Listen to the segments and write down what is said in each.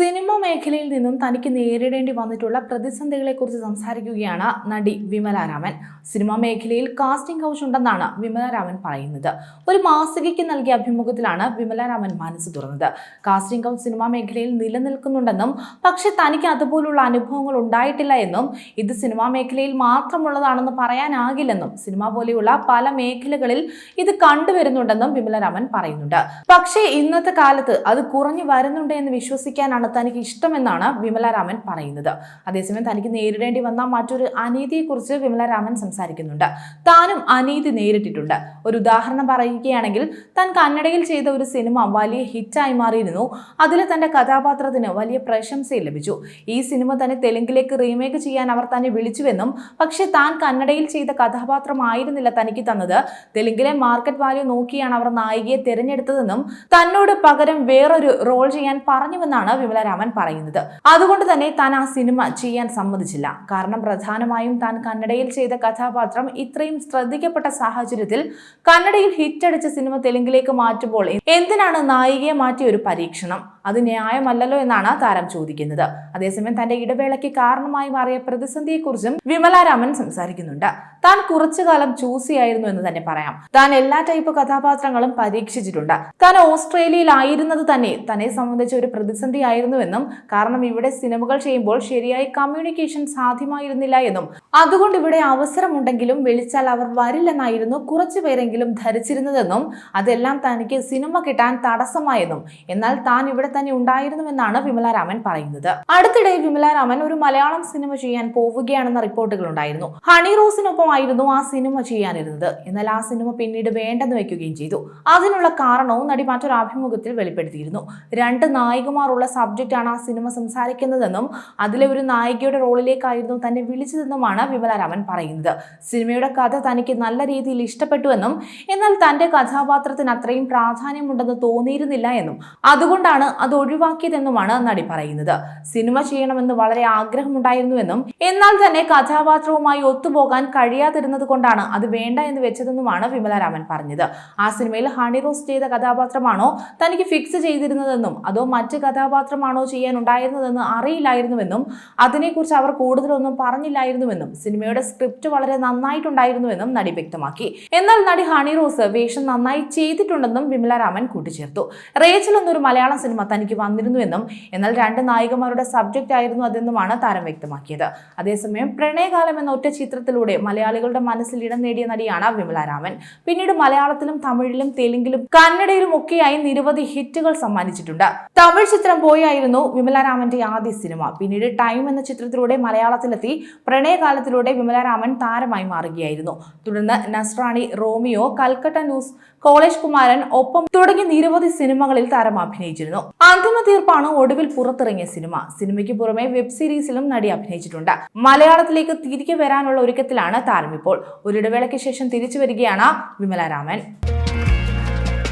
Cinema മേഖലയിൽ നിന്നും തനിക്ക് നേരിടേണ്ടി വന്നിട്ടുള്ള പ്രതിസന്ധികളെക്കുറിച്ച് സംസാരിക്കുകയാണ് നടി വിമല രാമൻ. സിനിമാ മേഖലയിൽ കാസ്റ്റിംഗ് കൗച്ച് ഉണ്ടെന്നാണ് വിമല രാമൻ പറയുന്നത്. ഒരു മാസികയ്ക്ക് നൽകിയ അഭിമുഖത്തിലാണ് വിമല രാമൻ മനസ്സ് തുറന്നത്. കാസ്റ്റിംഗ് കൗച്ച് സിനിമാ മേഖലയിൽ നിലനിൽക്കുന്നുണ്ടെന്നും പക്ഷെ തനിക്ക് അതുപോലുള്ള അനുഭവങ്ങൾ ഉണ്ടായിട്ടില്ല എന്നും ഇത് സിനിമാ മേഖലയിൽ മാത്രമുള്ളതാണെന്ന് പറയാനാകില്ലെന്നും സിനിമ പോലെയുള്ള പല മേഖലകളിൽ ഇത് കണ്ടുവരുന്നുണ്ടെന്നും വിമല രാമൻ പറയുന്നുണ്ട്. പക്ഷേ ഇന്നത്തെ കാലത്ത് അത് കുറഞ്ഞു വരുന്നുണ്ട് എന്ന് വിശ്വസിക്കാനാണ് തനിക്ക് ഇഷ്ടമെന്നാണ് വിമല രാമൻ പറയുന്നത്. അതേസമയം തനിക്ക് നേരിടേണ്ടി വന്ന മറ്റൊരു അനീതിയെക്കുറിച്ച് വിമല രാമൻ സംസാരിക്കുന്നുണ്ട്. താനും അനീതി നേരിട്ടിട്ടുണ്ട്. ഒരു ഉദാഹരണം പറയുകയാണെങ്കിൽ, താൻ കന്നഡയിൽ ചെയ്ത ഒരു സിനിമ വലിയ ഹിറ്റായി മാറിയിരുന്നു. അതിൽ തന്റെ കഥാപാത്രത്തിന് വലിയ പ്രശംസയും ലഭിച്ചു. ഈ സിനിമ തന്നെ തെലുങ്കിലേക്ക് റീമേക്ക് ചെയ്യാൻ അവർ തന്നെ വിളിച്ചുവെന്നും പക്ഷെ താൻ കന്നഡയിൽ ചെയ്ത കഥാപാത്രമായിരുന്നില്ല തനിക്ക് തന്നത്, തെലുങ്കിലെ മാർക്കറ്റ് വാല്യൂ നോക്കിയാണ് അവർ നായികയെ തിരഞ്ഞെടുത്തതെന്നും തന്നോട് പകരം വേറൊരു റോൾ ചെയ്യാൻ പറഞ്ഞുവെന്നാണ് വിമല രാമൻ പറയുന്നത്. അതുകൊണ്ട് തന്നെ താൻ ആ സിനിമ ചെയ്യാൻ സമ്മതിച്ചില്ല. കാരണം പ്രധാനമായും താൻ കന്നഡയിൽ ചെയ്ത കഥാപാത്രം ഇത്രയും ശ്രദ്ധിക്കപ്പെട്ട സാഹചര്യത്തിൽ കന്നഡയിൽ ഹിറ്റടിച്ച സിനിമ തെലുങ്കിലേക്ക് മാറ്റുമ്പോൾ എന്തിനാണ് നായികയെ മാറ്റിയ ഒരു പരീക്ഷണം? അത് ന്യായമല്ലല്ലോ എന്നാണ് താരം ചോദിക്കുന്നത്. അതേസമയം തന്റെ ഇടവേളയ്ക്ക് കാരണമായി മാറിയ പ്രതിസന്ധിയെക്കുറിച്ചും വിമല രാമൻ സംസാരിക്കുന്നുണ്ട്. താൻ കുറച്ചു കാലം ചൂസിയായിരുന്നു എന്ന് തന്നെ പറയാം. താൻ എല്ലാ ടൈപ്പ് കഥാപാത്രങ്ങളും പരീക്ഷിച്ചിട്ടുണ്ട്. താൻ ഓസ്ട്രേലിയയിലായിരുന്നത് തന്നെ സംബന്ധിച്ച ഒരു പ്രതിസന്ധി ആയിരുന്നുവെന്നും കാരണം ഇവിടെ സിനിമകൾ ചെയ്യുമ്പോൾ ശരിയായി കമ്മ്യൂണിക്കേഷൻ സാധ്യമായിരുന്നില്ല എന്നും അതുകൊണ്ട് ഇവിടെ അവസരമുണ്ടെങ്കിലും വിളിച്ചാൽ അവർ വരില്ലെന്നായിരുന്നു കുറച്ചു പേരെങ്കിലും ധരിച്ചിരുന്നതെന്നും അതെല്ലാം തനിക്ക് സിനിമ കിട്ടാൻ തടസ്സമായെന്നും എന്നാൽ താൻ ഇവിടെ തന്നെ ഉണ്ടായിരുന്നുവെന്നാണ് വിമല രാമൻ പറയുന്നത്. അടുത്തിടെ വിമല രാമൻ ഒരു മലയാളം സിനിമ ചെയ്യാൻ പോവുകയാണെന്ന റിപ്പോർട്ടുകൾ ഉണ്ടായിരുന്നു. ഹണി റോസിനൊപ്പമായിരുന്നു ആ സിനിമ ചെയ്യാനിരുന്നത്. എന്നാൽ ആ സിനിമ പിന്നീട് വേണ്ടെന്ന് വെക്കുകയും ചെയ്തു. അതിനുള്ള കാരണവും നടി മറ്റൊരു അഭിമുഖത്തിൽ വെളിപ്പെടുത്തിയിരുന്നു. 2 നായികമാരുള്ള സബ്ജക്റ്റ് ആണ് ആ സിനിമ സംസാരിക്കുന്നതെന്നും അതിലെ ഒരു നായികയുടെ റോളിലേക്കായിരുന്നു തന്നെ വിളിച്ചതെന്നുമാണ് വിമല രാമൻ പറയുന്നത്. സിനിമയുടെ കഥ തനിക്ക് നല്ല രീതിയിൽ ഇഷ്ടപ്പെട്ടുവെന്നും എന്നാൽ തന്റെ കഥാപാത്രത്തിന് അത്രയും പ്രാധാന്യമുണ്ടെന്ന് തോന്നിയിരുന്നില്ല എന്നും അതുകൊണ്ടാണ് അത് ഒഴിവാക്കിയതെന്നുമാണ് നടി പറയുന്നത്. സിനിമ ചെയ്യണമെന്ന് വളരെ ആഗ്രഹമുണ്ടായിരുന്നുവെന്നും എന്നാൽ തന്നെ കഥാപാത്രവുമായി ഒത്തുപോകാൻ കഴിയാതിരുന്നത് കൊണ്ടാണ് അത് വേണ്ട എന്ന് വെച്ചതെന്നുമാണ് വിമല രാമൻ പറഞ്ഞത്. ആ സിനിമയിൽ ഹണി റോസ് ചെയ്ത കഥാപാത്രമാണോ തനിക്ക് ഫിക്സ് ചെയ്തിരുന്നതെന്നും അതോ മറ്റ് കഥാപാത്രമാണോ ചെയ്യാൻ ഉണ്ടായിരുന്നതെന്ന് അറിയില്ലായിരുന്നുവെന്നും അതിനെക്കുറിച്ച് അവർ കൂടുതലൊന്നും പറഞ്ഞില്ലായിരുന്നുവെന്നും സിനിമയുടെ സ്ക്രിപ്റ്റ് വളരെ നന്നായിട്ടുണ്ടായിരുന്നുവെന്നും നടി വ്യക്തമാക്കി. എന്നാൽ നടി ഹണി റോസ് വേഷം നന്നായി ചെയ്തിട്ടുണ്ടെന്നും വിമല രാമൻ കൂട്ടിച്ചേർത്തു. റേച്ചൽ എന്നൊരു മലയാളം സിനിമ തനിക്ക് വന്നിരുന്നുവെന്നും എന്നാൽ 2 നായികമാരുടെ സബ്ജക്റ്റ് ആയിരുന്നു അതെന്നുമാണ് താരം വ്യക്തമാക്കിയത്. അതേസമയം പ്രണയകാലം എന്ന ഒറ്റ ചിത്രത്തിലൂടെ മലയാളികളുടെ മനസ്സിൽ ഇടം നേടിയ നടിയാണ് വിമല രാമൻ. പിന്നീട് മലയാളത്തിലും തമിഴിലും തെലുങ്കിലും കന്നഡയിലും ഒക്കെയായി നിരവധി ഹിറ്റുകൾ സമ്മാനിച്ചിട്ടുണ്ട്. തമിഴ് ചിത്രം പോയായിരുന്നു വിമല രാമന്റെ ആദ്യ സിനിമ. പിന്നീട് ടൈം എന്ന ചിത്രത്തിലൂടെ മലയാളത്തിലെത്തി. പ്രണയകാലത്തിലൂടെ വിമല രാമൻ താരമായി മാറുകയായിരുന്നു. തുടർന്ന് Nasrani, Romeo, Calcutta news, college Kumaran, ഒപ്പം തുടങ്ങി നിരവധി സിനിമകളിൽ താരം അഭിനയിച്ചിരുന്നു. അന്തിമ തീർപ്പാണ് ഒടുവിൽ പുറത്തിറങ്ങിയ സിനിമ. സിനിമയ്ക്ക് പുറമെ വെബ് സീരീസിലും നടി അഭിനയിച്ചിട്ടുണ്ട്. മലയാളത്തിലേക്ക് തിരികെ വരാനുള്ള ഒരുക്കത്തിലാണ് താരം ഇപ്പോൾ. ഒരിടവേളയ്ക്ക് ശേഷം തിരിച്ചു വരികയാണ് വിമല രാമൻ.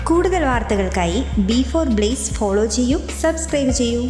കൂടുതൽ വാർത്തകൾക്കായി B4 Blaze ഫോളോ ചെയ്യൂ, സബ്സ്ക്രൈബ് ചെയ്യൂ.